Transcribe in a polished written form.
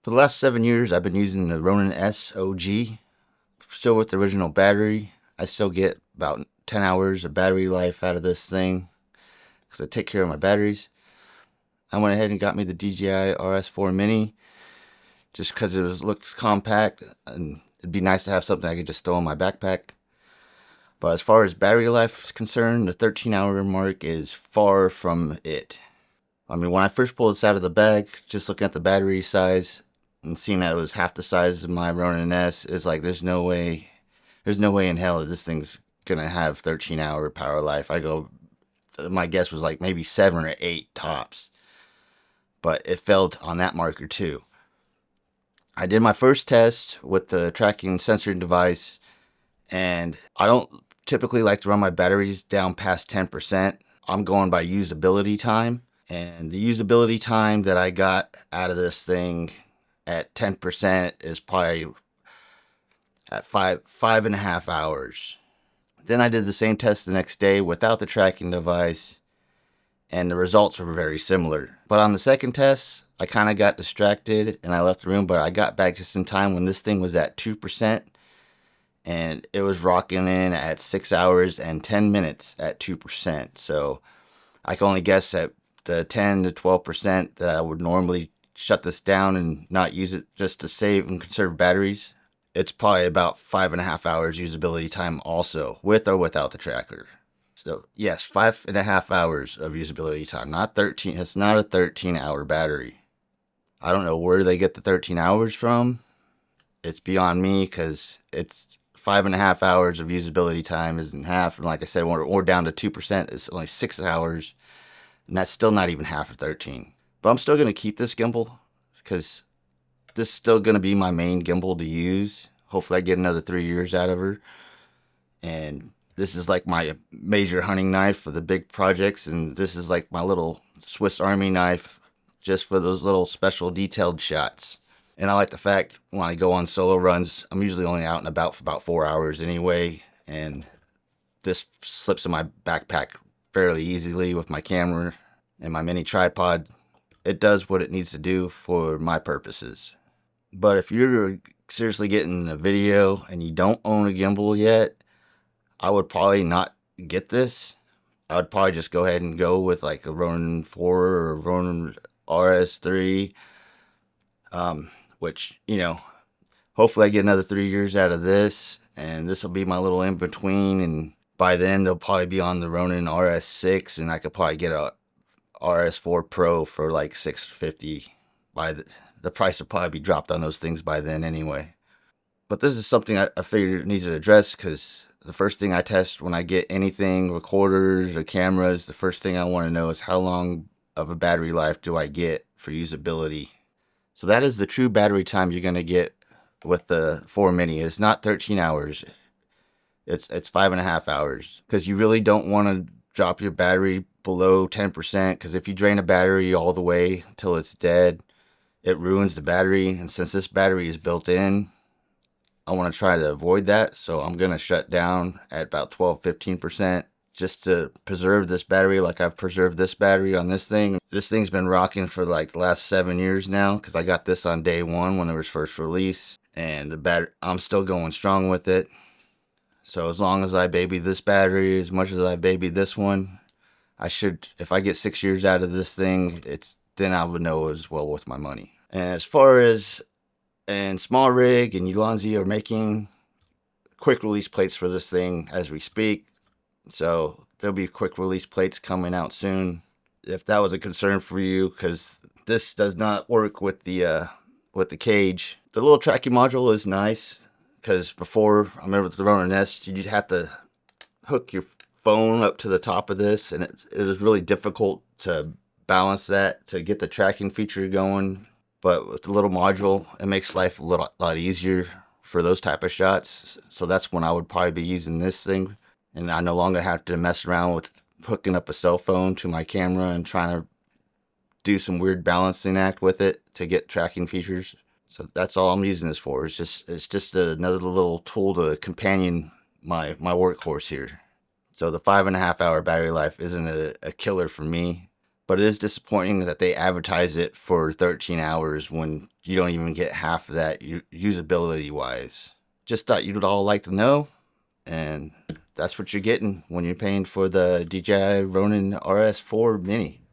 For the last 7 years, I've been using the Ronin S OG, still with the original battery. I still get about 10 hours of battery life out of this thing because I take care of my batteries. I went ahead and got me the DJI RS4 Mini just because it looks compact and it'd be nice to have something I could just throw in my backpack. But as far as battery life is concerned, the 13-hour mark is far from it. I mean, when I first pulled this out of the bag, just looking at the battery size and seeing that it was half the size of my Ronin S, it's like there's no way in hell that this thing's gonna have 13-hour power life. My guess was like maybe 7 or 8 tops, but it failed on that marker too. I did my first test with the tracking sensor device, and I don't typically like to run my batteries down past 10%. I'm going by usability time, and the usability time that I got out of this thing at 10% is probably at five and a half hours. Then I did the same test the next day without the tracking device, and the results were very similar. But on the second test, I kind of got distracted and I left the room, but I got back just in time when this thing was at 2%, and it was rocking in at 6 hours and 10 minutes at 2%. So I can only guess at the 10 to 12% that I would normally shut this down and not use it just to save and conserve batteries. It's probably about 5.5 hours usability time also, with or without the tracker. So yes, 5.5 hours of usability time, not 13. It's not a 13-hour battery. I don't know where they get the 13 hours from. It's beyond me, because it's 5.5 hours of usability time isn't half. And like I said, we're down to 2%. It's only 6 hours. And that's still not even half of 13. But I'm still going to keep this gimbal because this is still going to be my main gimbal to use. Hopefully I get another 3 years out of her. And this is like my major hunting knife for the big projects. And this is like my little Swiss Army knife just for those little special detailed shots. And I like the fact when I go on solo runs, I'm usually only out and about for about 4 hours anyway. And this slips in my backpack fairly easily with my camera and my mini tripod. It does what it needs to do for my purposes. But if you're seriously getting a video and you don't own a gimbal yet, I would probably not get this. I would probably just go ahead and go with like a Ronin 4 or a Ronin RS3, which, hopefully I get another 3 years out of this, and this will be my little in-between, and by then they'll probably be on the Ronin RS6, and I could probably get a RS4 Pro for like $650. The price will probably be dropped on those things by then anyway. But this is something I figured needs to address, because the first thing I test when I get anything, recorders or cameras, the first thing I want to know is how long of a battery life do I get for usability. So that is the true battery time you're going to get with the 4 Mini. It's not 13 hours. It's 5.5 hours, because you really don't want to drop your battery below 10%, because if you drain a battery all the way till it's dead, it ruins the battery. And since this battery is built in, I want to try to avoid that. So I'm going to shut down at about 12-15% just to preserve this battery like I've preserved this battery on this thing. This thing's been rocking for like the last 7 years now, because I got this on day one when it was first released, and the battery, I'm still going strong with it. So as long as I baby this battery as much as I baby this one, I should, if I get 6 years out of this thing, then I would know it was well worth my money. And as far as and Small Rig and Ulanzi are making quick release plates for this thing as we speak. So there'll be quick release plates coming out soon. If that was a concern for you, because this does not work with the cage. The little tracking module is nice, because before, I remember with the Ronin S, you'd have to hook your phone up to the top of this, and it was really difficult to balance that to get the tracking feature going. But with the little module, it makes life a lot easier for those type of shots. So that's when I would probably be using this thing. And I no longer have to mess around with hooking up a cell phone to my camera and trying to do some weird balancing act with it to get tracking features. So that's all I'm using this for. It's just another little tool to companion my workhorse here. So the 5.5 hour battery life isn't a killer for me. But it is disappointing that they advertise it for 13 hours when you don't even get half of that usability wise. Just thought you'd all like to know, and that's what you're getting when you're paying for the DJI Ronin RS4 Mini.